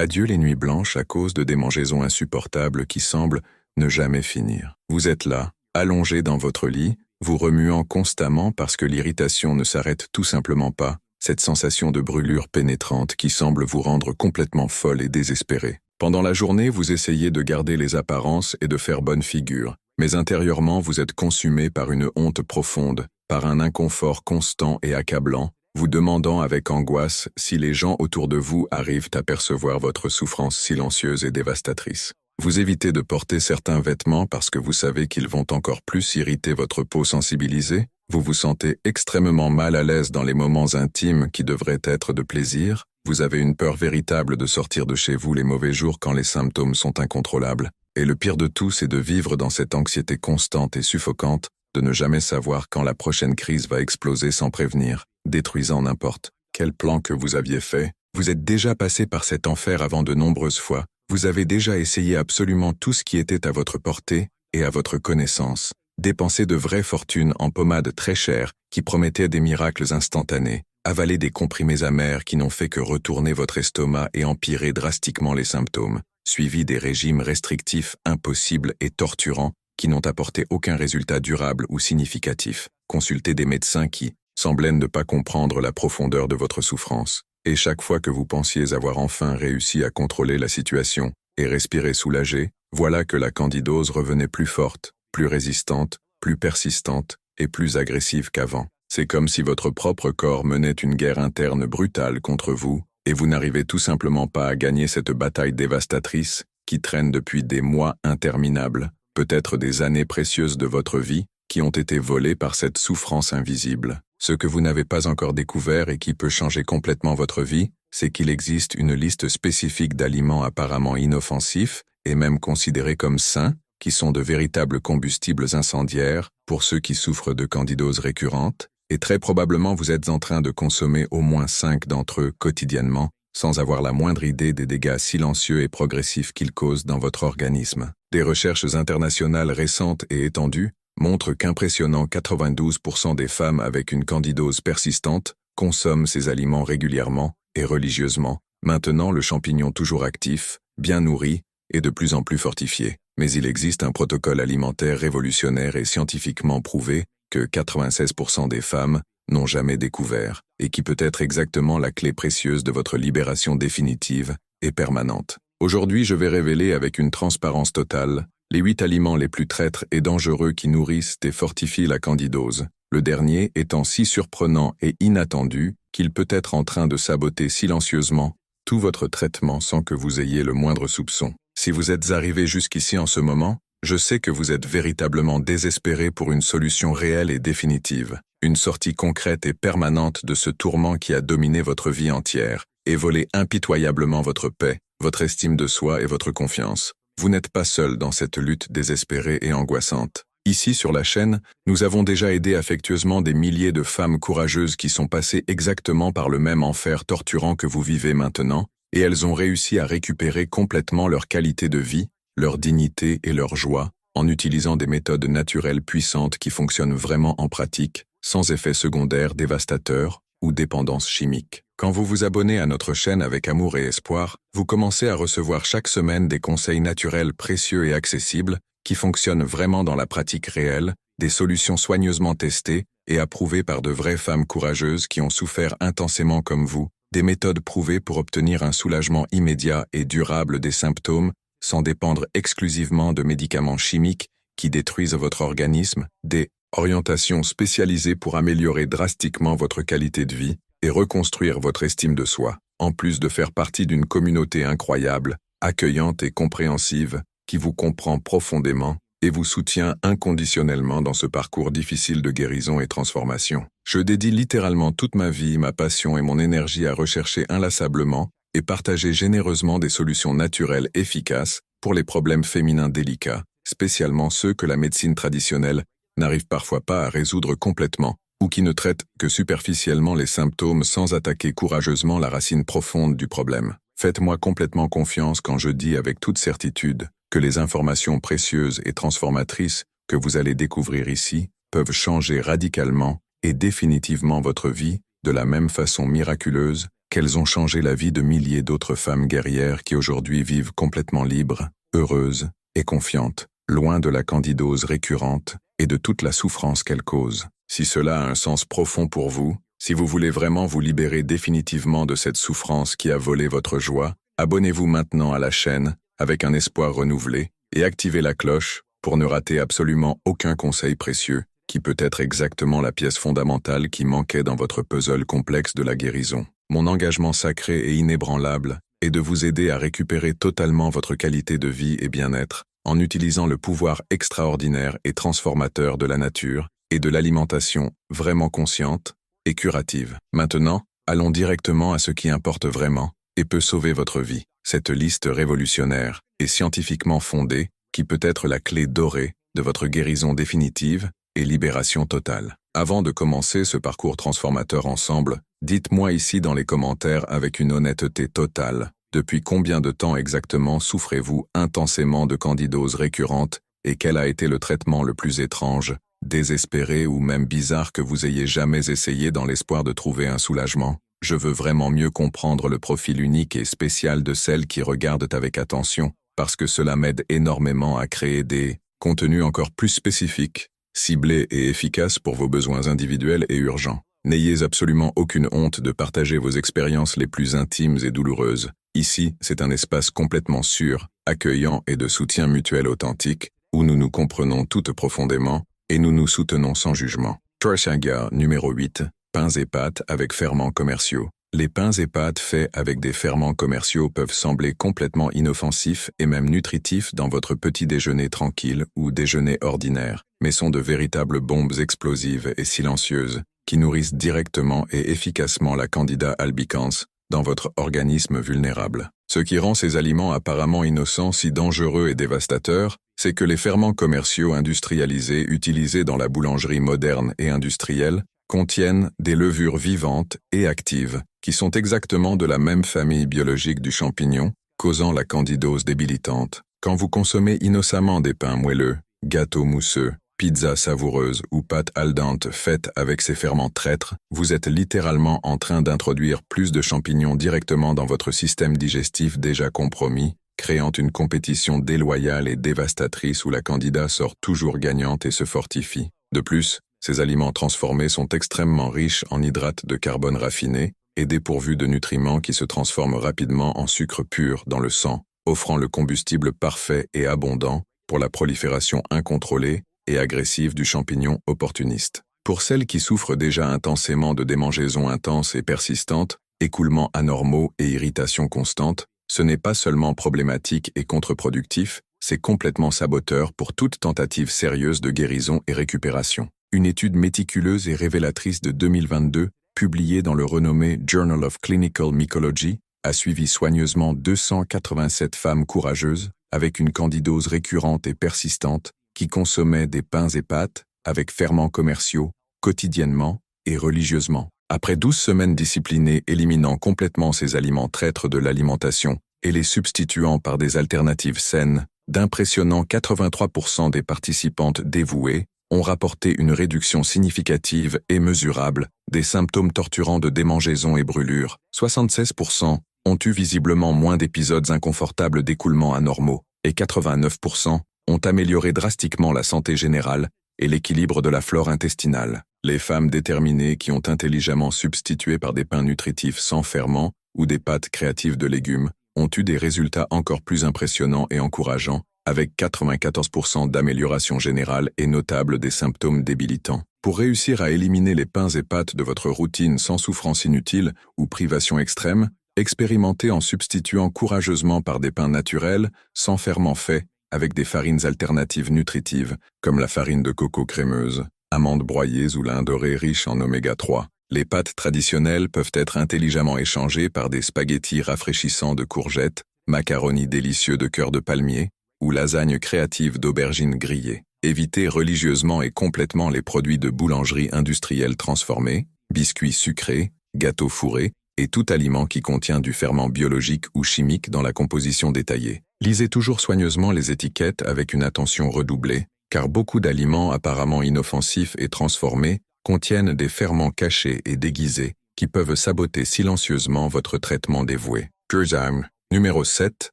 Adieu les nuits blanches à cause de démangeaisons insupportables qui semblent ne jamais finir. Vous êtes là, allongé dans votre lit, vous remuant constamment parce que l'irritation ne s'arrête tout simplement pas, cette sensation de brûlure pénétrante qui semble vous rendre complètement folle et désespérée. Pendant la journée, vous essayez de garder les apparences et de faire bonne figure, mais intérieurement vous êtes consumé par une honte profonde, par un inconfort constant et accablant, vous demandant avec angoisse si les gens autour de vous arrivent à percevoir votre souffrance silencieuse et dévastatrice. Vous évitez de porter certains vêtements parce que vous savez qu'ils vont encore plus irriter votre peau sensibilisée, vous vous sentez extrêmement mal à l'aise dans les moments intimes qui devraient être de plaisir, vous avez une peur véritable de sortir de chez vous les mauvais jours quand les symptômes sont incontrôlables, et le pire de tout c'est de vivre dans cette anxiété constante et suffocante, de ne jamais savoir quand la prochaine crise va exploser sans prévenir, détruisant n'importe quel plan que vous aviez fait. Vous êtes déjà passé par cet enfer avant de nombreuses fois, vous avez déjà essayé absolument tout ce qui était à votre portée et à votre connaissance, dépensé de vraies fortunes en pommades très chères qui promettaient des miracles instantanés, avalé des comprimés amers qui n'ont fait que retourner votre estomac et empirer drastiquement les symptômes, suivi des régimes restrictifs impossibles et torturants qui n'ont apporté aucun résultat durable ou significatif, consulté des médecins qui semblaient ne pas comprendre la profondeur de votre souffrance. Et chaque fois que vous pensiez avoir enfin réussi à contrôler la situation et respirer soulagé, voilà que la candidose revenait plus forte, plus résistante, plus persistante et plus agressive qu'avant. C'est comme si votre propre corps menait une guerre interne brutale contre vous, et vous n'arrivez tout simplement pas à gagner cette bataille dévastatrice qui traîne depuis des mois interminables, peut-être des années précieuses de votre vie, qui ont été volées par cette souffrance invisible. Ce que vous n'avez pas encore découvert et qui peut changer complètement votre vie, c'est qu'il existe une liste spécifique d'aliments apparemment inoffensifs et même considérés comme sains, qui sont de véritables combustibles incendiaires pour ceux qui souffrent de candidose récurrente, et très probablement vous êtes en train de consommer au moins 5 d'entre eux quotidiennement, sans avoir la moindre idée des dégâts silencieux et progressifs qu'ils causent dans votre organisme. Des recherches internationales récentes et étendues montre qu'impressionnant 92% des femmes avec une candidose persistante consomment ces aliments régulièrement et religieusement, maintenant le champignon toujours actif, bien nourri et de plus en plus fortifié. Mais il existe un protocole alimentaire révolutionnaire et scientifiquement prouvé que 96% des femmes n'ont jamais découvert et qui peut être exactement la clé précieuse de votre libération définitive et permanente. Aujourd'hui, je vais révéler avec une transparence totale les 8 aliments les plus traîtres et dangereux qui nourrissent et fortifient la candidose, le dernier étant si surprenant et inattendu qu'il peut être en train de saboter silencieusement tout votre traitement sans que vous ayez le moindre soupçon. Si vous êtes arrivé jusqu'ici en ce moment, je sais que vous êtes véritablement désespéré pour une solution réelle et définitive, une sortie concrète et permanente de ce tourment qui a dominé votre vie entière et volé impitoyablement votre paix, votre estime de soi et votre confiance. Vous n'êtes pas seul dans cette lutte désespérée et angoissante. Ici sur la chaîne, nous avons déjà aidé affectueusement des milliers de femmes courageuses qui sont passées exactement par le même enfer torturant que vous vivez maintenant, et elles ont réussi à récupérer complètement leur qualité de vie, leur dignité et leur joie, en utilisant des méthodes naturelles puissantes qui fonctionnent vraiment en pratique, sans effets secondaires dévastateurs ou dépendance chimique. Quand vous vous abonnez à notre chaîne avec amour et espoir, vous commencez à recevoir chaque semaine des conseils naturels précieux et accessibles qui fonctionnent vraiment dans la pratique réelle, des solutions soigneusement testées et approuvées par de vraies femmes courageuses qui ont souffert intensément comme vous, des méthodes prouvées pour obtenir un soulagement immédiat et durable des symptômes sans dépendre exclusivement de médicaments chimiques qui détruisent votre organisme, des orientations spécialisées pour améliorer drastiquement votre qualité de vie et reconstruire votre estime de soi, en plus de faire partie d'une communauté incroyable, accueillante et compréhensive, qui vous comprend profondément et vous soutient inconditionnellement dans ce parcours difficile de guérison et transformation. Je dédie littéralement toute ma vie, ma passion et mon énergie à rechercher inlassablement et partager généreusement des solutions naturelles efficaces pour les problèmes féminins délicats, spécialement ceux que la médecine traditionnelle n'arrive parfois pas à résoudre complètement, ou qui ne traitent que superficiellement les symptômes sans attaquer courageusement la racine profonde du problème. Faites-moi complètement confiance quand je dis avec toute certitude que les informations précieuses et transformatrices que vous allez découvrir ici peuvent changer radicalement et définitivement votre vie de la même façon miraculeuse qu'elles ont changé la vie de milliers d'autres femmes guerrières qui aujourd'hui vivent complètement libres, heureuses et confiantes, loin de la candidose récurrente et de toute la souffrance qu'elle cause. Si cela a un sens profond pour vous, si vous voulez vraiment vous libérer définitivement de cette souffrance qui a volé votre joie, abonnez-vous maintenant à la chaîne avec un espoir renouvelé et activez la cloche pour ne rater absolument aucun conseil précieux qui peut être exactement la pièce fondamentale qui manquait dans votre puzzle complexe de la guérison. Mon engagement sacré et inébranlable est de vous aider à récupérer totalement votre qualité de vie et bien-être en utilisant le pouvoir extraordinaire et transformateur de la nature et de l'alimentation vraiment consciente et curative. Maintenant, allons directement à ce qui importe vraiment et peut sauver votre vie. Cette liste révolutionnaire et scientifiquement fondée qui peut être la clé dorée de votre guérison définitive et libération totale. Avant de commencer ce parcours transformateur ensemble, dites-moi ici dans les commentaires avec une honnêteté totale, depuis combien de temps exactement souffrez-vous intensément de candidose récurrente et quel a été le traitement le plus étrange, désespéré ou même bizarre que vous ayez jamais essayé dans l'espoir de trouver un soulagement? Je veux vraiment mieux comprendre le profil unique et spécial de celles qui regardent avec attention, parce que cela m'aide énormément à créer des contenus encore plus spécifiques, ciblés et efficaces pour vos besoins individuels et urgents. N'ayez absolument aucune honte de partager vos expériences les plus intimes et douloureuses. Ici, c'est un espace complètement sûr, accueillant et de soutien mutuel authentique, où nous nous comprenons toutes profondément et nous nous soutenons sans jugement. Saga numéro 8. Pains et pâtes avec ferments commerciaux. Les pains et pâtes faits avec des ferments commerciaux peuvent sembler complètement inoffensifs et même nutritifs dans votre petit déjeuner tranquille ou déjeuner ordinaire, mais sont de véritables bombes explosives et silencieuses qui nourrissent directement et efficacement la Candida albicans dans votre organisme vulnérable. Ce qui rend ces aliments apparemment innocents si dangereux et dévastateurs, c'est que les ferments commerciaux industrialisés utilisés dans la boulangerie moderne et industrielle contiennent des levures vivantes et actives, qui sont exactement de la même famille biologique du champignon, causant la candidose débilitante. Quand vous consommez innocemment des pains moelleux, gâteaux mousseux, pizzas savoureuses ou pâtes al dente faites avec ces ferments traîtres, vous êtes littéralement en train d'introduire plus de champignons directement dans votre système digestif déjà compromis, créant une compétition déloyale et dévastatrice où la candida sort toujours gagnante et se fortifie. De plus, ces aliments transformés sont extrêmement riches en hydrates de carbone raffinés et dépourvus de nutriments qui se transforment rapidement en sucre pur dans le sang, offrant le combustible parfait et abondant pour la prolifération incontrôlée et agressive du champignon opportuniste. Pour celles qui souffrent déjà intensément de démangeaisons intenses et persistantes, écoulements anormaux et irritations constantes, ce n'est pas seulement problématique et contre-productif, c'est complètement saboteur pour toute tentative sérieuse de guérison et récupération. Une étude méticuleuse et révélatrice de 2022, publiée dans le renommé Journal of Clinical Mycology, a suivi soigneusement 287 femmes courageuses avec une candidose récurrente et persistante qui consommaient des pains et pâtes avec ferments commerciaux quotidiennement et religieusement. Après 12 semaines disciplinées éliminant complètement ces aliments traîtres de l'alimentation et les substituant par des alternatives saines, d'impressionnants 83% des participantes dévouées ont rapporté une réduction significative et mesurable des symptômes torturants de démangeaisons et brûlures. 76% ont eu visiblement moins d'épisodes inconfortables d'écoulements anormaux et 89% ont amélioré drastiquement la santé générale et l'équilibre de la flore intestinale. Les femmes déterminées qui ont intelligemment substitué par des pains nutritifs sans ferment ou des pâtes créatives de légumes ont eu des résultats encore plus impressionnants et encourageants, avec 94% d'amélioration générale et notable des symptômes débilitants. Pour réussir à éliminer les pains et pâtes de votre routine sans souffrance inutile ou privation extrême, expérimentez en substituant courageusement par des pains naturels, sans ferment fait, avec des farines alternatives nutritives, comme la farine de coco crémeuse, amandes broyées ou lin doré riche en oméga 3. Les pâtes traditionnelles peuvent être intelligemment échangées par des spaghettis rafraîchissants de courgettes, macaronis délicieux de cœur de palmier, ou lasagnes créatives d'aubergines grillées. Évitez religieusement et complètement les produits de boulangerie industrielle transformés, biscuits sucrés, gâteaux fourrés, et tout aliment qui contient du ferment biologique ou chimique dans la composition détaillée. Lisez toujours soigneusement les étiquettes avec une attention redoublée, car beaucoup d'aliments apparemment inoffensifs et transformés contiennent des ferments cachés et déguisés qui peuvent saboter silencieusement votre traitement dévoué. Kurzheim. Numéro 7.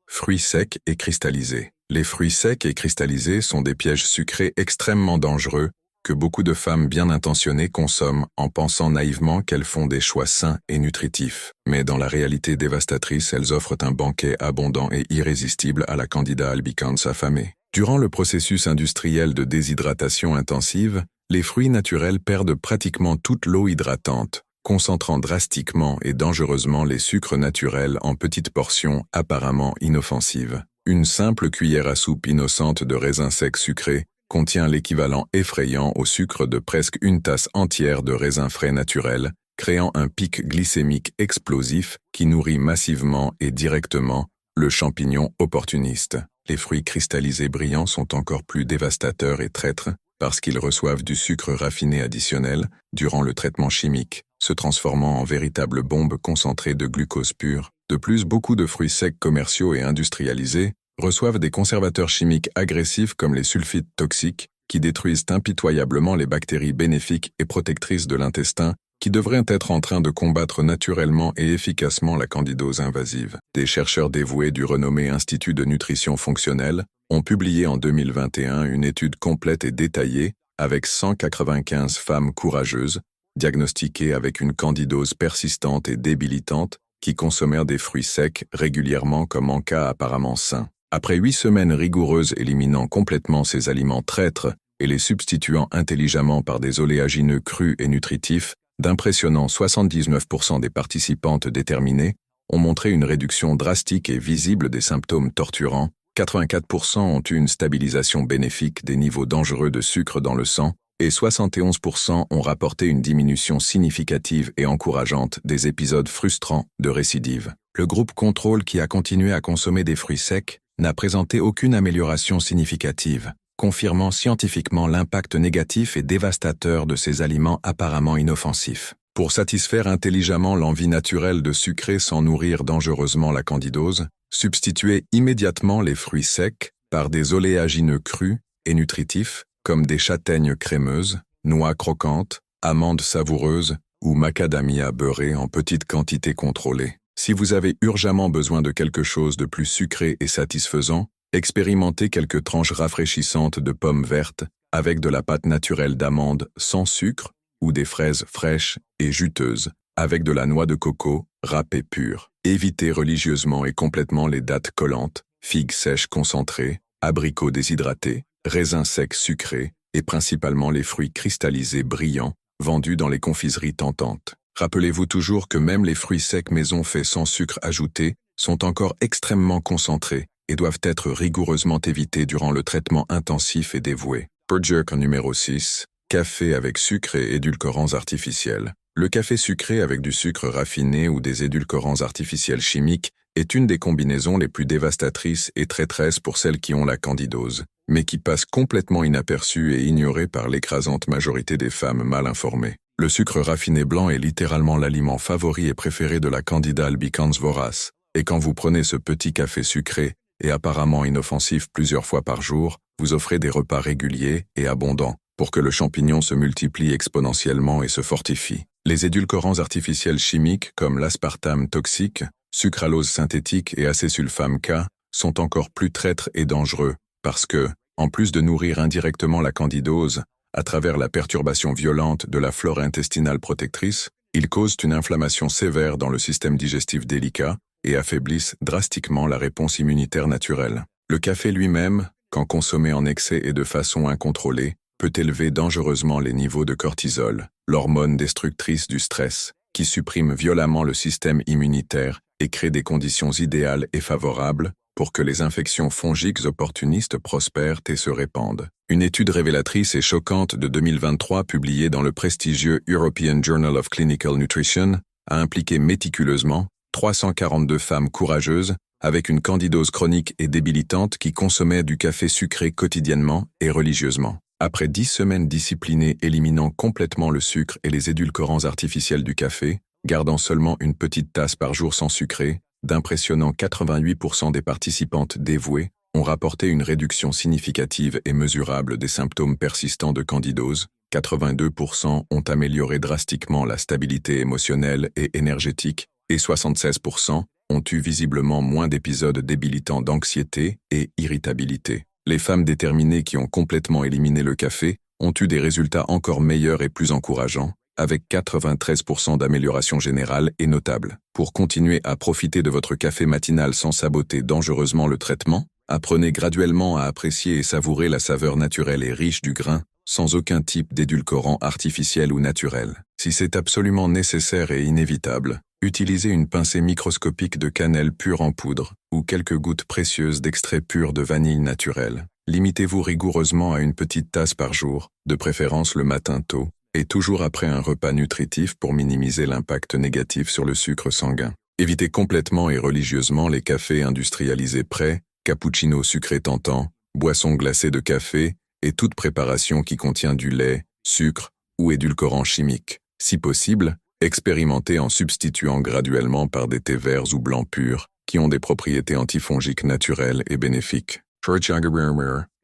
Fruits secs et cristallisés. Les fruits secs et cristallisés sont des pièges sucrés extrêmement dangereux que beaucoup de femmes bien intentionnées consomment en pensant naïvement qu'elles font des choix sains et nutritifs. Mais dans la réalité dévastatrice, elles offrent un banquet abondant et irrésistible à la candida albicans affamée. Durant le processus industriel de déshydratation intensive, les fruits naturels perdent pratiquement toute l'eau hydratante, concentrant drastiquement et dangereusement les sucres naturels en petites portions apparemment inoffensives. Une simple cuillère à soupe innocente de raisins secs sucrés contient l'équivalent effrayant au sucre de presque une tasse entière de raisins frais naturels, créant un pic glycémique explosif qui nourrit massivement et directement le champignon opportuniste. Les fruits cristallisés brillants sont encore plus dévastateurs et traîtres parce qu'ils reçoivent du sucre raffiné additionnel durant le traitement chimique, se transformant en véritables bombes concentrées de glucose pur. De plus, beaucoup de fruits secs commerciaux et industrialisés reçoivent des conservateurs chimiques agressifs comme les sulfites toxiques qui détruisent impitoyablement les bactéries bénéfiques et protectrices de l'intestin qui devraient être en train de combattre naturellement et efficacement la candidose invasive. Des chercheurs dévoués du renommé Institut de nutrition fonctionnelle ont publié en 2021 une étude complète et détaillée avec 195 femmes courageuses diagnostiquées avec une candidose persistante et débilitante qui consommèrent des fruits secs régulièrement comme en cas apparemment sain. Après 8 semaines rigoureuses éliminant complètement ces aliments traîtres et les substituant intelligemment par des oléagineux crus et nutritifs, d'impressionnants 79% des participantes déterminées ont montré une réduction drastique et visible des symptômes torturants, 84% ont eu une stabilisation bénéfique des niveaux dangereux de sucre dans le sang et 71% ont rapporté une diminution significative et encourageante des épisodes frustrants de récidive. Le groupe contrôle qui a continué à consommer des fruits secs n'a présenté aucune amélioration significative, confirmant scientifiquement l'impact négatif et dévastateur de ces aliments apparemment inoffensifs. Pour satisfaire intelligemment l'envie naturelle de sucrer sans nourrir dangereusement la candidose, substituez immédiatement les fruits secs par des oléagineux crus et nutritifs comme des châtaignes crémeuses, noix croquantes, amandes savoureuses ou macadamia beurré en petites quantités contrôlées. Si vous avez urgemment besoin de quelque chose de plus sucré et satisfaisant, expérimentez quelques tranches rafraîchissantes de pommes vertes avec de la pâte naturelle d'amande sans sucre ou des fraises fraîches et juteuses avec de la noix de coco râpée pure. Évitez religieusement et complètement les dattes collantes, figues sèches concentrées, abricots déshydratés, raisins secs sucrés et principalement les fruits cristallisés brillants vendus dans les confiseries tentantes. Rappelez-vous toujours que même les fruits secs maison faits sans sucre ajouté sont encore extrêmement concentrés et doivent être rigoureusement évités durant le traitement intensif et dévoué. Perjerk numéro 6. Café avec sucre et édulcorants artificiels. Le café sucré avec du sucre raffiné ou des édulcorants artificiels chimiques est une des combinaisons les plus dévastatrices et traîtresses pour celles qui ont la candidose, mais qui passe complètement inaperçue et ignorée par l'écrasante majorité des femmes mal informées. Le sucre raffiné blanc est littéralement l'aliment favori et préféré de la candida albicans vorace, et quand vous prenez ce petit café sucré et apparemment inoffensif plusieurs fois par jour, vous offrez des repas réguliers et abondants pour que le champignon se multiplie exponentiellement et se fortifie. Les édulcorants artificiels chimiques comme l'aspartame toxique, sucralose synthétique et acésulfame K sont encore plus traîtres et dangereux parce que, en plus de nourrir indirectement la candidose, à travers la perturbation violente de la flore intestinale protectrice, ils causent une inflammation sévère dans le système digestif délicat et affaiblissent drastiquement la réponse immunitaire naturelle. Le café lui-même, quand consommé en excès et de façon incontrôlée, peut élever dangereusement les niveaux de cortisol, l'hormone destructrice du stress, qui supprime violemment le système immunitaire et crée des conditions idéales et favorables pour que les infections fongiques opportunistes prospèrent et se répandent. Une étude révélatrice et choquante de 2023 publiée dans le prestigieux European Journal of Clinical Nutrition a impliqué méticuleusement 342 femmes courageuses avec une candidose chronique et débilitante qui consommaient du café sucré quotidiennement et religieusement. Après 10 semaines disciplinées éliminant complètement le sucre et les édulcorants artificiels du café, gardant seulement une petite tasse par jour sans sucré, d'impressionnants 88% des participantes dévouées ont rapporté une réduction significative et mesurable des symptômes persistants de candidose, 82% ont amélioré drastiquement la stabilité émotionnelle et énergétique, et 76% ont eu visiblement moins d'épisodes débilitants d'anxiété et irritabilité. Les femmes déterminées qui ont complètement éliminé le café ont eu des résultats encore meilleurs et plus encourageants, avec 93% d'amélioration générale et notable. Pour continuer à profiter de votre café matinal sans saboter dangereusement le traitement, apprenez graduellement à apprécier et savourer la saveur naturelle et riche du grain, sans aucun type d'édulcorant artificiel ou naturel. Si c'est absolument nécessaire et inévitable, utilisez une pincée microscopique de cannelle pure en poudre ou quelques gouttes précieuses d'extrait pur de vanille naturelle. Limitez-vous rigoureusement à une petite tasse par jour, de préférence le matin tôt, et toujours après un repas nutritif pour minimiser l'impact négatif sur le sucre sanguin. Évitez complètement et religieusement les cafés industrialisés prêts, cappuccinos sucrés tentants, boissons glacées de café et toute préparation qui contient du lait, sucre ou édulcorants chimiques. Si possible, expérimentez en substituant graduellement par des thés verts ou blancs purs qui ont des propriétés antifongiques naturelles et bénéfiques.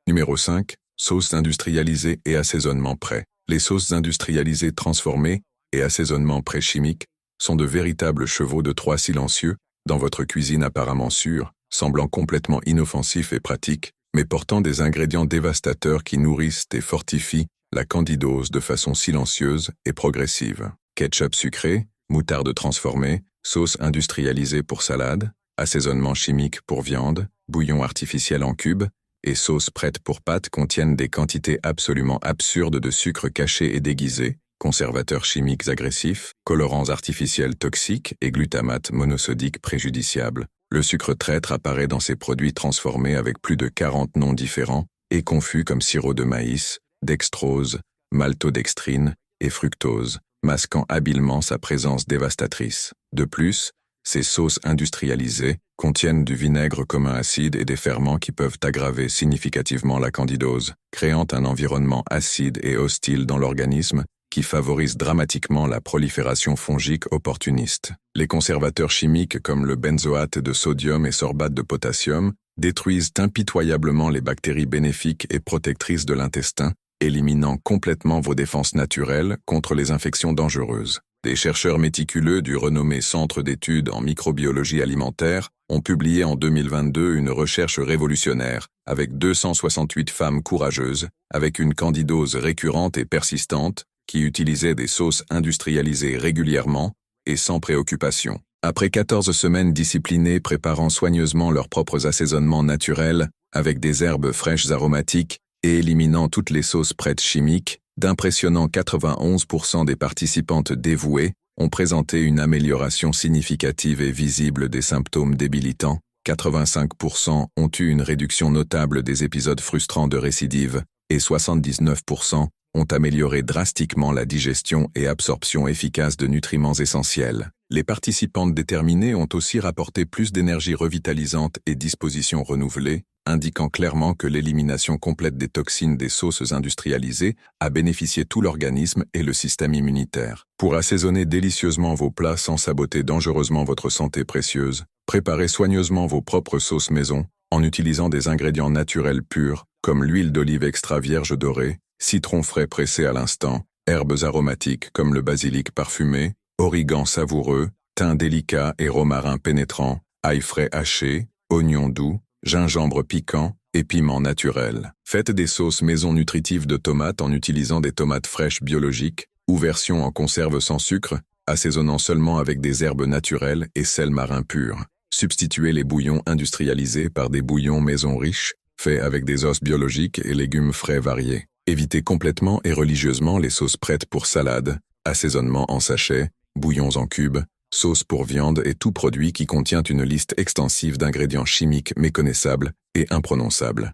Numéro 5. Sauces industrialisées et assaisonnement prêt. Les sauces industrialisées transformées et assaisonnement prêt chimiques sont de véritables chevaux de Troie silencieux dans votre cuisine apparemment sûre, semblant complètement inoffensifs et pratiques, mais portant des ingrédients dévastateurs qui nourrissent et fortifient la candidose de façon silencieuse et progressive. Ketchup sucré, moutarde transformée, sauce industrialisée pour salade, assaisonnement chimique pour viande, bouillon artificiel en cubes, et sauces prêtes pour pâtes contiennent des quantités absolument absurdes de sucre caché et déguisé, conservateurs chimiques agressifs, colorants artificiels toxiques et glutamate monosodique préjudiciable. Le sucre traître apparaît dans ces produits transformés avec plus de 40 noms différents et confus comme sirop de maïs, dextrose, maltodextrine et fructose, masquant habilement sa présence dévastatrice. De plus, ces sauces industrialisées contiennent du vinaigre commun acide et des ferments qui peuvent aggraver significativement la candidose, créant un environnement acide et hostile dans l'organisme qui favorise dramatiquement la prolifération fongique opportuniste. Les conservateurs chimiques comme le benzoate de sodium et sorbate de potassium détruisent impitoyablement les bactéries bénéfiques et protectrices de l'intestin, éliminant complètement vos défenses naturelles contre les infections dangereuses. Des chercheurs méticuleux du renommé Centre d'études en microbiologie alimentaire ont publié en 2022 une recherche révolutionnaire avec 268 femmes courageuses, avec une candidose récurrente et persistante, qui utilisaient des sauces industrialisées régulièrement et sans préoccupation. Après 14 semaines disciplinées préparant soigneusement leurs propres assaisonnements naturels avec des herbes fraîches aromatiques et éliminant toutes les sauces prêtes chimiques, d'impressionnants 91% des participantes dévouées ont présenté une amélioration significative et visible des symptômes débilitants. 85% ont eu une réduction notable des épisodes frustrants de récidive et 79% ont amélioré drastiquement la digestion et absorption efficace de nutriments essentiels. Les participantes déterminées ont aussi rapporté plus d'énergie revitalisante et disposition renouvelée, indiquant clairement que l'élimination complète des toxines des sauces industrialisées a bénéficié tout l'organisme et le système immunitaire. Pour assaisonner délicieusement vos plats sans saboter dangereusement votre santé précieuse, préparez soigneusement vos propres sauces maison en utilisant des ingrédients naturels purs comme l'huile d'olive extra vierge dorée, citron frais pressé à l'instant, herbes aromatiques comme le basilic parfumé, origan savoureux, thym délicat et romarin pénétrant, ail frais haché, oignons doux, gingembre piquant et piment naturel. Faites des sauces maison nutritives de tomates en utilisant des tomates fraîches biologiques ou version en conserve sans sucre, assaisonnant seulement avec des herbes naturelles et sel marin pur. Substituez les bouillons industrialisés par des bouillons maison riches, faits avec des os biologiques et légumes frais variés. Évitez complètement et religieusement les sauces prêtes pour salade, assaisonnement en sachet, bouillons en cubes, sauce pour viande et tout produit qui contient une liste extensive d'ingrédients chimiques méconnaissables et imprononçables.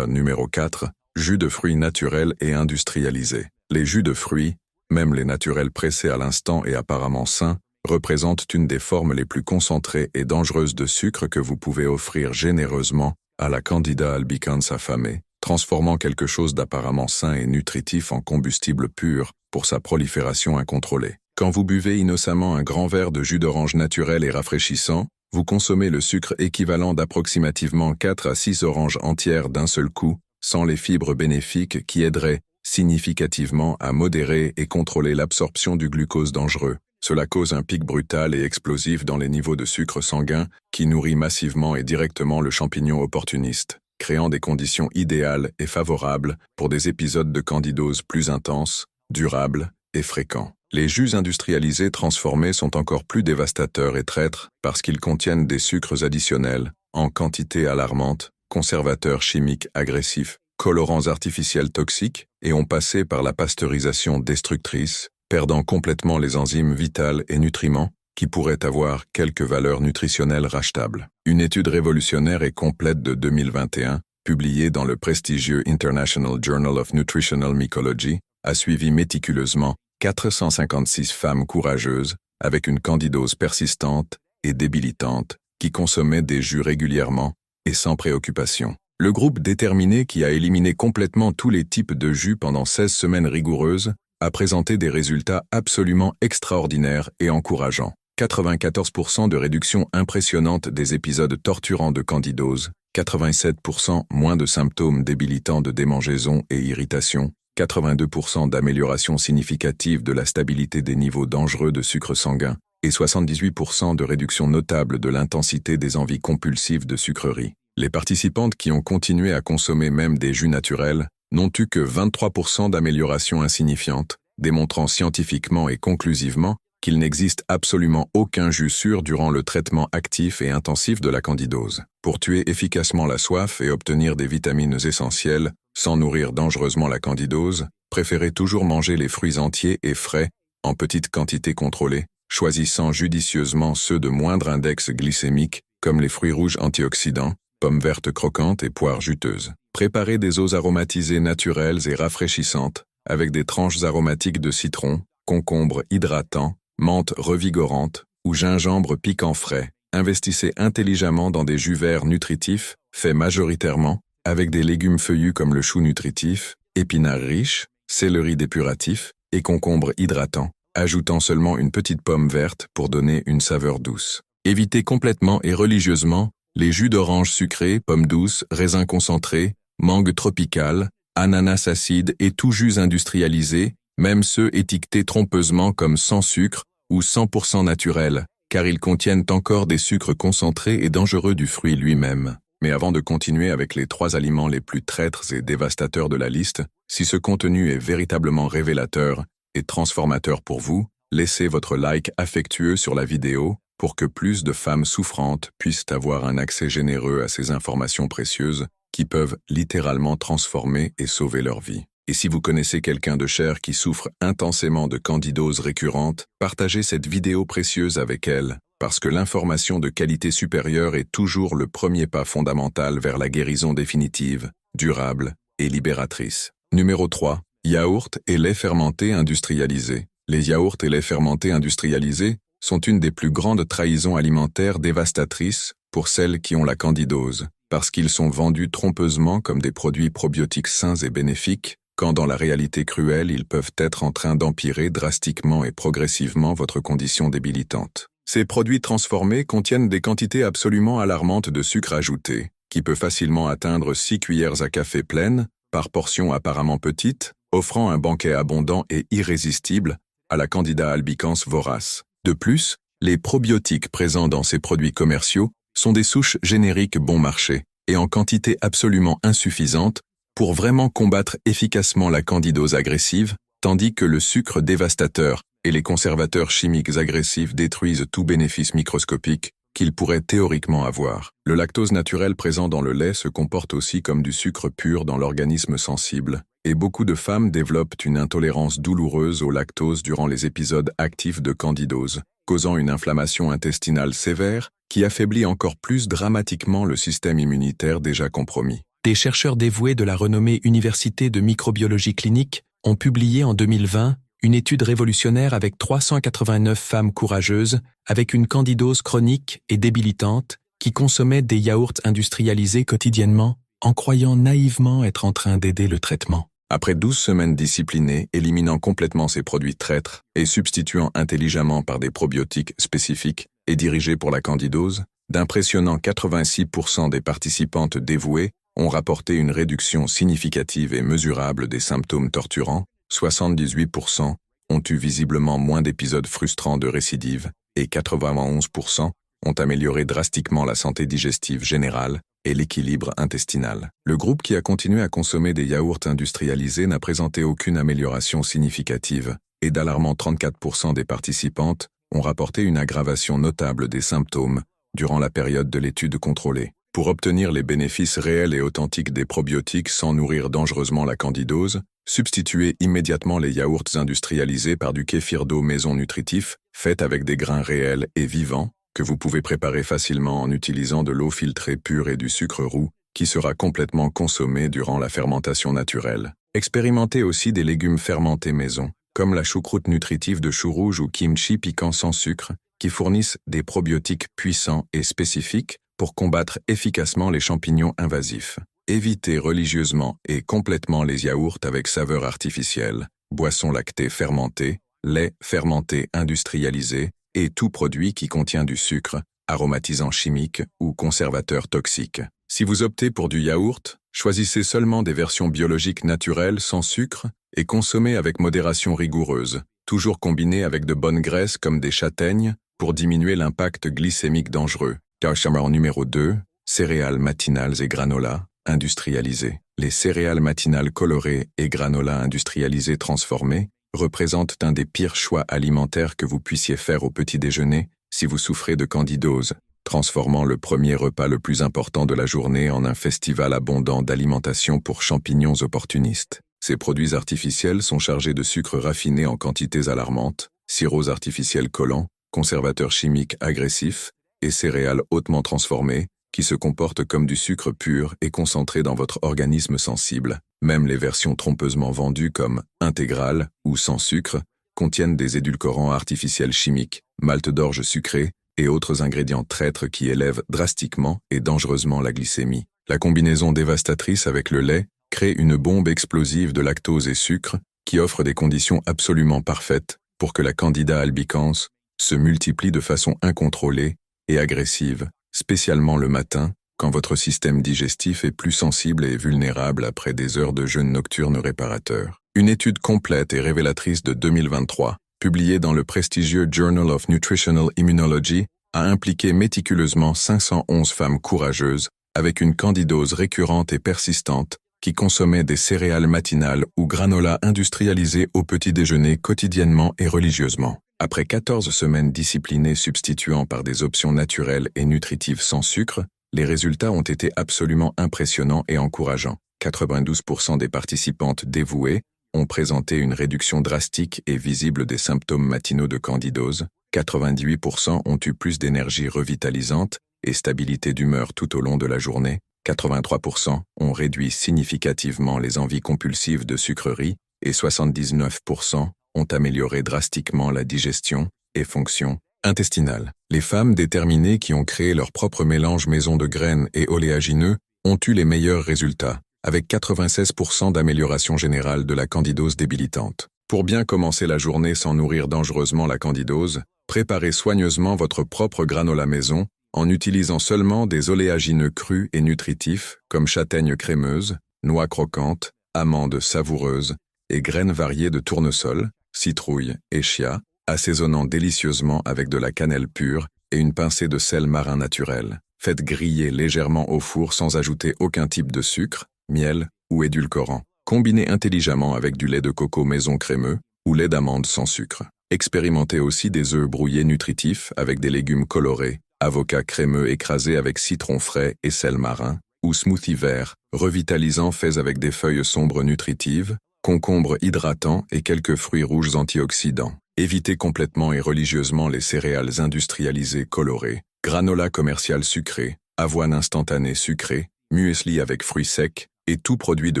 Numéro 4. Jus de fruits naturels et industrialisés. Les jus de fruits, même les naturels pressés à l'instant et apparemment sains, représentent une des formes les plus concentrées et dangereuses de sucre que vous pouvez offrir généreusement à la Candida albicans affamée, transformant quelque chose d'apparemment sain et nutritif en combustible pur pour sa prolifération incontrôlée. Quand vous buvez innocemment un grand verre de jus d'orange naturel et rafraîchissant, vous consommez le sucre équivalent d'approximativement 4 à 6 oranges entières d'un seul coup, sans les fibres bénéfiques qui aideraient significativement à modérer et contrôler l'absorption du glucose dangereux. Cela cause un pic brutal et explosif dans les niveaux de sucre sanguin qui nourrit massivement et directement le champignon opportuniste, créant des conditions idéales et favorables pour des épisodes de candidose plus intenses, durables et fréquents. Les jus industrialisés transformés sont encore plus dévastateurs et traîtres parce qu'ils contiennent des sucres additionnels, en quantité alarmante, conservateurs chimiques agressifs, colorants artificiels toxiques et ont passé par la pasteurisation destructrice, perdant complètement les enzymes vitales et nutriments qui pourraient avoir quelques valeurs nutritionnelles rachetables. Une étude révolutionnaire et complète de 2021, publiée dans le prestigieux International Journal of Nutritional Mycology, a suivi méticuleusement 456 femmes courageuses avec une candidose persistante et débilitante qui consommaient des jus régulièrement et sans préoccupation. Le groupe déterminé qui a éliminé complètement tous les types de jus pendant 16 semaines rigoureuses a présenté des résultats absolument extraordinaires et encourageants. 94% de réduction impressionnante des épisodes torturants de candidose, 87% moins de symptômes débilitants de démangeaison et irritation, 82% d'amélioration significative de la stabilité des niveaux dangereux de sucre sanguin et 78% de réduction notable de l'intensité des envies compulsives de sucreries. Les participantes qui ont continué à consommer même des jus naturels n'ont eu que 23% d'amélioration insignifiante, démontrant scientifiquement et conclusivement qu'il n'existe absolument aucun jus sûr durant le traitement actif et intensif de la candidose. Pour tuer efficacement la soif et obtenir des vitamines essentielles, sans nourrir dangereusement la candidose, préférez toujours manger les fruits entiers et frais, en petites quantités contrôlées, choisissant judicieusement ceux de moindre index glycémique, comme les fruits rouges antioxydants, pommes vertes croquantes et poires juteuses. Préparez des eaux aromatisées naturelles et rafraîchissantes, avec des tranches aromatiques de citron, concombre hydratant, menthe revigorante ou gingembre piquant frais. Investissez intelligemment dans des jus verts nutritifs, faits majoritairement avec des légumes feuillus comme le chou nutritif, épinards riches, céleri dépuratif et concombre hydratant, ajoutant seulement une petite pomme verte pour donner une saveur douce. Évitez complètement et religieusement les jus d'orange sucrés, pommes douces, raisins concentrés, mangue tropicale, ananas acide et tout jus industrialisé, même ceux étiquetés trompeusement comme sans sucre ou 100% naturel, car ils contiennent encore des sucres concentrés et dangereux du fruit lui-même. Mais avant de continuer avec les 3 aliments les plus traîtres et dévastateurs de la liste, si ce contenu est véritablement révélateur et transformateur pour vous, laissez votre like affectueux sur la vidéo pour que plus de femmes souffrantes puissent avoir un accès généreux à ces informations précieuses qui peuvent littéralement transformer et sauver leur vie. Et si vous connaissez quelqu'un de cher qui souffre intensément de candidose récurrente, partagez cette vidéo précieuse avec elle, parce que l'information de qualité supérieure est toujours le premier pas fondamental vers la guérison définitive, durable et libératrice. Numéro 3. Yaourt et lait fermenté industrialisé. Les yaourts et lait fermenté industrialisés sont une des plus grandes trahisons alimentaires dévastatrices pour celles qui ont la candidose, parce qu'ils sont vendus trompeusement comme des produits probiotiques sains et bénéfiques, quand dans la réalité cruelle ils peuvent être en train d'empirer drastiquement et progressivement votre condition débilitante. Ces produits transformés contiennent des quantités absolument alarmantes de sucre ajouté, qui peut facilement atteindre 6 cuillères à café pleines, par portion apparemment petite, offrant un banquet abondant et irrésistible à la Candida albicans vorace. De plus, les probiotiques présents dans ces produits commerciaux sont des souches génériques bon marché et en quantité absolument insuffisante pour vraiment combattre efficacement la candidose agressive, tandis que le sucre dévastateur et les conservateurs chimiques agressifs détruisent tout bénéfice microscopique qu'ils pourraient théoriquement avoir. Le lactose naturel présent dans le lait se comporte aussi comme du sucre pur dans l'organisme sensible, et beaucoup de femmes développent une intolérance douloureuse au lactose durant les épisodes actifs de candidose, causant une inflammation intestinale sévère qui affaiblit encore plus dramatiquement le système immunitaire déjà compromis. Des chercheurs dévoués de la renommée Université de microbiologie clinique ont publié en 2020 une étude révolutionnaire avec 389 femmes courageuses avec une candidose chronique et débilitante qui consommaient des yaourts industrialisés quotidiennement en croyant naïvement être en train d'aider le traitement. Après 12 semaines disciplinées, éliminant complètement ces produits traîtres et substituant intelligemment par des probiotiques spécifiques et dirigés pour la candidose, d'impressionnants 86% des participantes dévouées ont rapporté une réduction significative et mesurable des symptômes torturants, 78% ont eu visiblement moins d'épisodes frustrants de récidive et 91% ont amélioré drastiquement la santé digestive générale et l'équilibre intestinal. Le groupe qui a continué à consommer des yaourts industrialisés n'a présenté aucune amélioration significative et d'alarmants 34% des participantes ont rapporté une aggravation notable des symptômes durant la période de l'étude contrôlée. Pour obtenir les bénéfices réels et authentiques des probiotiques sans nourrir dangereusement la candidose, substituez immédiatement les yaourts industrialisés par du kéfir d'eau maison nutritif, fait avec des grains réels et vivants, que vous pouvez préparer facilement en utilisant de l'eau filtrée pure et du sucre roux, qui sera complètement consommé durant la fermentation naturelle. Expérimentez aussi des légumes fermentés maison, comme la choucroute nutritive de chou rouge ou kimchi piquant sans sucre, qui fournissent des probiotiques puissants et spécifiques pour combattre efficacement les champignons invasifs. Évitez religieusement et complètement les yaourts avec saveur artificielle, boissons lactées fermentées, lait fermenté industrialisé et tout produit qui contient du sucre, aromatisant chimique ou conservateur toxique. Si vous optez pour du yaourt, choisissez seulement des versions biologiques naturelles sans sucre et consommez avec modération rigoureuse, toujours combinées avec de bonnes graisses comme des châtaignes pour diminuer l'impact glycémique dangereux. En numéro 2, céréales matinales et granola industrialisés. Les céréales matinales colorées et granola industrialisés transformés représentent un des pires choix alimentaires que vous puissiez faire au petit déjeuner si vous souffrez de candidose, transformant le premier repas le plus important de la journée en un festival abondant d'alimentation pour champignons opportunistes. Ces produits artificiels sont chargés de sucre raffiné en quantités alarmantes, sirops artificiels collants, conservateurs chimiques agressifs et céréales hautement transformées qui se comportent comme du sucre pur et concentré dans votre organisme sensible. Même les versions trompeusement vendues comme intégrales ou sans sucre contiennent des édulcorants artificiels chimiques, malt d'orge sucré et autres ingrédients traîtres qui élèvent drastiquement et dangereusement la glycémie. La combinaison dévastatrice avec le lait crée une bombe explosive de lactose et sucre qui offre des conditions absolument parfaites pour que la Candida albicans se multiplie de façon incontrôlée et agressive, spécialement le matin, quand votre système digestif est plus sensible et vulnérable après des heures de jeûne nocturne réparateur. Une étude complète et révélatrice de 2023, publiée dans le prestigieux Journal of Nutritional Immunology, a impliqué méticuleusement 511 femmes courageuses avec une candidose récurrente et persistante qui consommaient des céréales matinales ou granola industrialisés au petit déjeuner quotidiennement et religieusement. Après 14 semaines disciplinées substituant par des options naturelles et nutritives sans sucre, les résultats ont été absolument impressionnants et encourageants. 92% des participantes dévouées ont présenté une réduction drastique et visible des symptômes matinaux de candidose, 98% ont eu plus d'énergie revitalisante et stabilité d'humeur tout au long de la journée, 83% ont réduit significativement les envies compulsives de sucreries et 79% ont amélioré drastiquement la digestion et fonction intestinale. Les femmes déterminées qui ont créé leur propre mélange maison de graines et oléagineux ont eu les meilleurs résultats, avec 96% d'amélioration générale de la candidose débilitante. Pour bien commencer la journée sans nourrir dangereusement la candidose, préparez soigneusement votre propre granola maison en utilisant seulement des oléagineux crus et nutritifs comme châtaignes crémeuses, noix croquantes, amandes savoureuses et graines variées de tournesol, citrouille et chia, assaisonnant délicieusement avec de la cannelle pure et une pincée de sel marin naturel. Faites griller légèrement au four sans ajouter aucun type de sucre, miel ou édulcorant. Combinez intelligemment avec du lait de coco maison crémeux ou lait d'amande sans sucre. Expérimentez aussi des œufs brouillés nutritifs avec des légumes colorés, avocat crémeux écrasé avec citron frais et sel marin, ou smoothie vert, revitalisant fait avec des feuilles sombres nutritives, concombre hydratant et quelques fruits rouges antioxydants. Évitez complètement et religieusement les céréales industrialisées colorées, granola commercial sucré, avoine instantanée sucrée, muesli avec fruits secs et tout produit de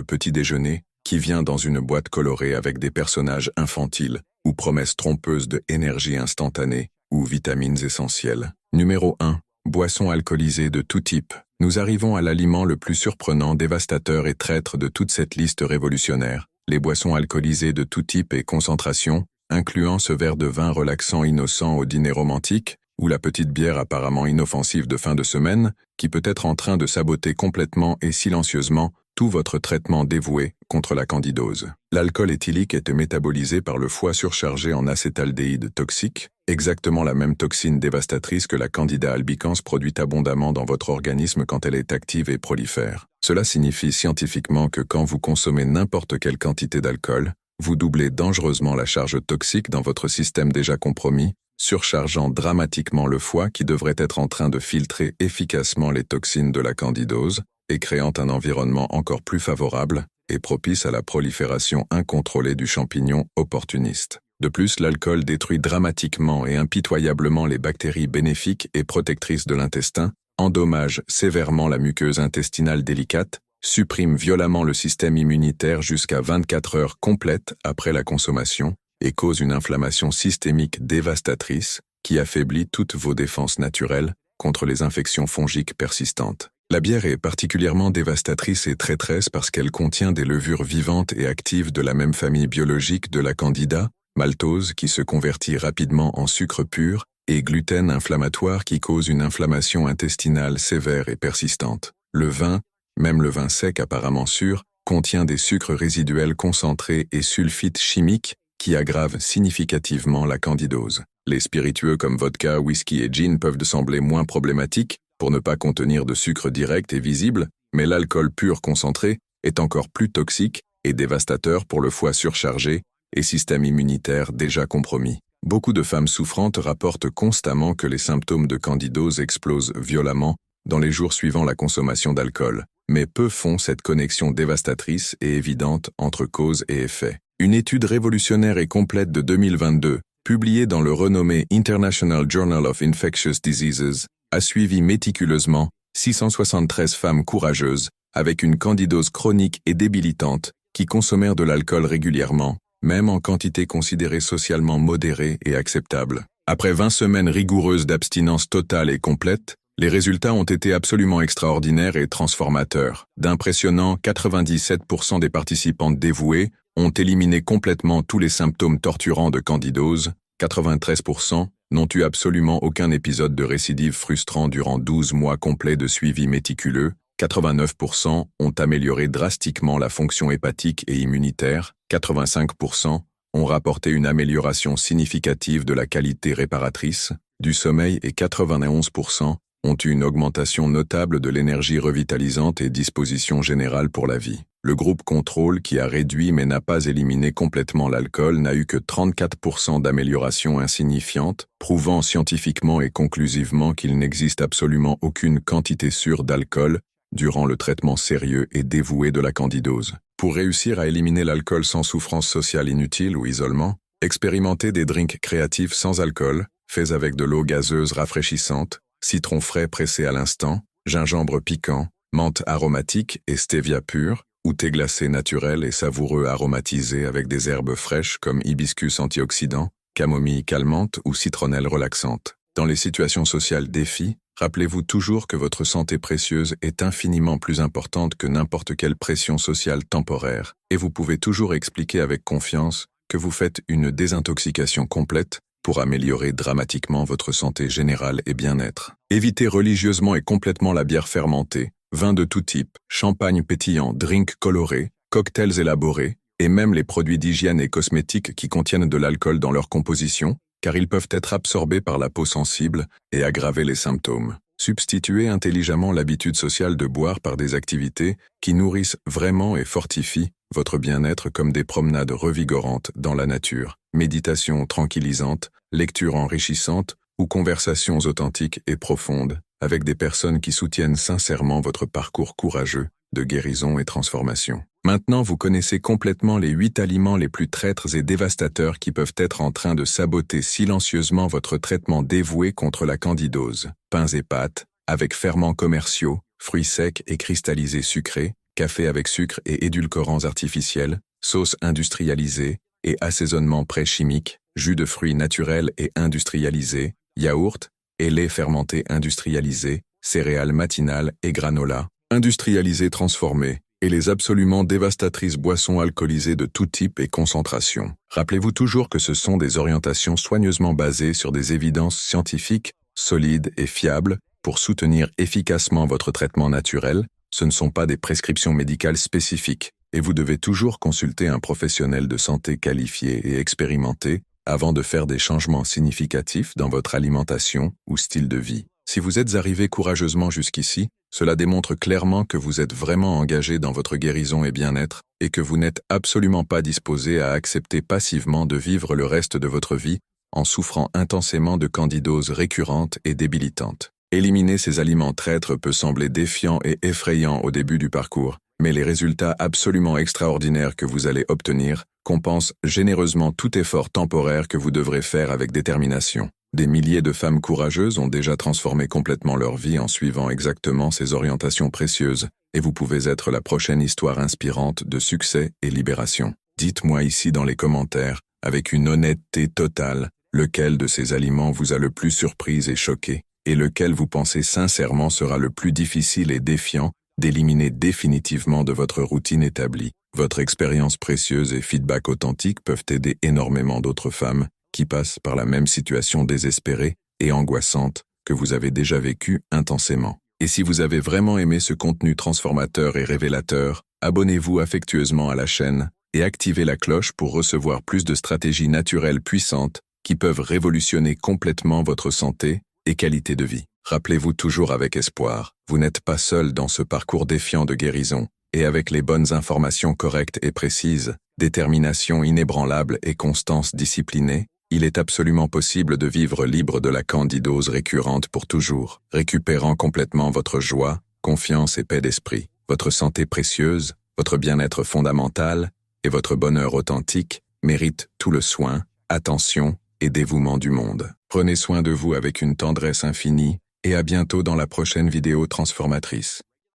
petit déjeuner qui vient dans une boîte colorée avec des personnages infantiles ou promesses trompeuses de énergie instantanée ou vitamines essentielles. Numéro 1. Boissons alcoolisées de tout type. Nous arrivons à l'aliment le plus surprenant, dévastateur et traître de toute cette liste révolutionnaire. Les boissons alcoolisées de tout type et concentration, incluant ce verre de vin relaxant innocent au dîner romantique, ou la petite bière apparemment inoffensive de fin de semaine, qui peut être en train de saboter complètement et silencieusement tout votre traitement dévoué contre la candidose. L'alcool éthylique est métabolisé par le foie surchargé en acétaldéhyde toxique, exactement la même toxine dévastatrice que la Candida albicans produit abondamment dans votre organisme quand elle est active et prolifère. Cela signifie scientifiquement que quand vous consommez n'importe quelle quantité d'alcool, vous doublez dangereusement la charge toxique dans votre système déjà compromis, surchargeant dramatiquement le foie qui devrait être en train de filtrer efficacement les toxines de la candidose et créant un environnement encore plus favorable et propice à la prolifération incontrôlée du champignon opportuniste. De plus, l'alcool détruit dramatiquement et impitoyablement les bactéries bénéfiques et protectrices de l'intestin, endommage sévèrement la muqueuse intestinale délicate, supprime violemment le système immunitaire jusqu'à 24 heures complètes après la consommation et cause une inflammation systémique dévastatrice qui affaiblit toutes vos défenses naturelles contre les infections fongiques persistantes. La bière est particulièrement dévastatrice et traîtresse parce qu'elle contient des levures vivantes et actives de la même famille biologique de la candida, maltose qui se convertit rapidement en sucre pur, et gluten inflammatoire qui cause une inflammation intestinale sévère et persistante. Le vin, même le vin sec apparemment sûr, contient des sucres résiduels concentrés et sulfites chimiques qui aggravent significativement la candidose. Les spiritueux comme vodka, whisky et gin peuvent sembler moins problématiques pour ne pas contenir de sucre direct et visible, mais l'alcool pur concentré est encore plus toxique et dévastateur pour le foie surchargé et système immunitaire déjà compromis. Beaucoup de femmes souffrantes rapportent constamment que les symptômes de candidose explosent violemment dans les jours suivant la consommation d'alcool, mais peu font cette connexion dévastatrice et évidente entre cause et effet. Une étude révolutionnaire et complète de 2022, publiée dans le renommé International Journal of Infectious Diseases, a suivi méticuleusement 673 femmes courageuses avec une candidose chronique et débilitante qui consommèrent de l'alcool régulièrement, même en quantité considérée socialement modérée et acceptable. Après 20 semaines rigoureuses d'abstinence totale et complète, les résultats ont été absolument extraordinaires et transformateurs. D'impressionnants 97% des participantes dévouées ont éliminé complètement tous les symptômes torturants de candidose, 93% n'ont eu absolument aucun épisode de récidive frustrant durant 12 mois complets de suivi méticuleux, 89% ont amélioré drastiquement la fonction hépatique et immunitaire, 85% ont rapporté une amélioration significative de la qualité réparatrice, du sommeil et 91% ont eu une augmentation notable de l'énergie revitalisante et disposition générale pour la vie. Le groupe contrôle qui a réduit mais n'a pas éliminé complètement l'alcool n'a eu que 34% d'amélioration insignifiante, prouvant scientifiquement et conclusivement qu'il n'existe absolument aucune quantité sûre d'alcool durant le traitement sérieux et dévoué de la candidose. Pour réussir à éliminer l'alcool sans souffrance sociale inutile ou isolement, expérimentez des drinks créatifs sans alcool, faits avec de l'eau gazeuse rafraîchissante, citron frais pressé à l'instant, gingembre piquant, menthe aromatique et stevia pure, ou thé glacé naturel et savoureux aromatisé avec des herbes fraîches comme hibiscus antioxydant, camomille calmante ou citronnelle relaxante. Dans les situations sociales défis, rappelez-vous toujours que votre santé précieuse est infiniment plus importante que n'importe quelle pression sociale temporaire, et vous pouvez toujours expliquer avec confiance que vous faites une désintoxication complète pour améliorer dramatiquement votre santé générale et bien-être. Évitez religieusement et complètement la bière fermentée, vin de tout type, champagne pétillant, drinks colorés, cocktails élaborés, et même les produits d'hygiène et cosmétiques qui contiennent de l'alcool dans leur composition, car ils peuvent être absorbés par la peau sensible et aggraver les symptômes. Substituez intelligemment l'habitude sociale de boire par des activités qui nourrissent vraiment et fortifient votre bien-être comme des promenades revigorantes dans la nature, méditation tranquillisante, lecture enrichissante ou conversations authentiques et profondes avec des personnes qui soutiennent sincèrement votre parcours courageux de guérison et transformation. Maintenant, vous connaissez complètement les 8 aliments les plus traîtres et dévastateurs qui peuvent être en train de saboter silencieusement votre traitement dévoué contre la candidose. Pains et pâtes, avec ferments commerciaux, fruits secs et cristallisés sucrés, café avec sucre et édulcorants artificiels, sauces industrialisées et assaisonnements pré-chimiques, jus de fruits naturels et industrialisés, yaourts et lait fermenté industrialisé, céréales matinales et granola, industrialisés transformés, et les absolument dévastatrices boissons alcoolisées de tout type et concentration. Rappelez-vous toujours que ce sont des orientations soigneusement basées sur des évidences scientifiques solides et fiables pour soutenir efficacement votre traitement naturel. Ce ne sont pas des prescriptions médicales spécifiques et vous devez toujours consulter un professionnel de santé qualifié et expérimenté avant de faire des changements significatifs dans votre alimentation ou style de vie. Si vous êtes arrivé courageusement jusqu'ici, cela démontre clairement que vous êtes vraiment engagé dans votre guérison et bien-être et que vous n'êtes absolument pas disposé à accepter passivement de vivre le reste de votre vie en souffrant intensément de candidose récurrente et débilitante. Éliminer ces aliments traîtres peut sembler défiant et effrayant au début du parcours, mais les résultats absolument extraordinaires que vous allez obtenir compensent généreusement tout effort temporaire que vous devrez faire avec détermination. Des milliers de femmes courageuses ont déjà transformé complètement leur vie en suivant exactement ces orientations précieuses, et vous pouvez être la prochaine histoire inspirante de succès et libération. Dites-moi ici dans les commentaires, avec une honnêteté totale, lequel de ces aliments vous a le plus surprise et choqué, et lequel vous pensez sincèrement sera le plus difficile et défiant d'éliminer définitivement de votre routine établie. Votre expérience précieuse et feedback authentique peuvent aider énormément d'autres femmes qui passent par la même situation désespérée et angoissante que vous avez déjà vécue intensément. Et si vous avez vraiment aimé ce contenu transformateur et révélateur, abonnez-vous affectueusement à la chaîne et activez la cloche pour recevoir plus de stratégies naturelles puissantes qui peuvent révolutionner complètement votre santé et qualité de vie. Rappelez-vous toujours avec espoir, vous n'êtes pas seul dans ce parcours défiant de guérison, et avec les bonnes informations correctes et précises, détermination inébranlable et constance disciplinée, il est absolument possible de vivre libre de la candidose récurrente pour toujours, récupérant complètement votre joie, confiance et paix d'esprit, votre santé précieuse, votre bien-être fondamental et votre bonheur authentique méritent tout le soin, attention et dévouement du monde. Prenez soin de vous avec une tendresse infinie et à bientôt dans la prochaine vidéo transformatrice.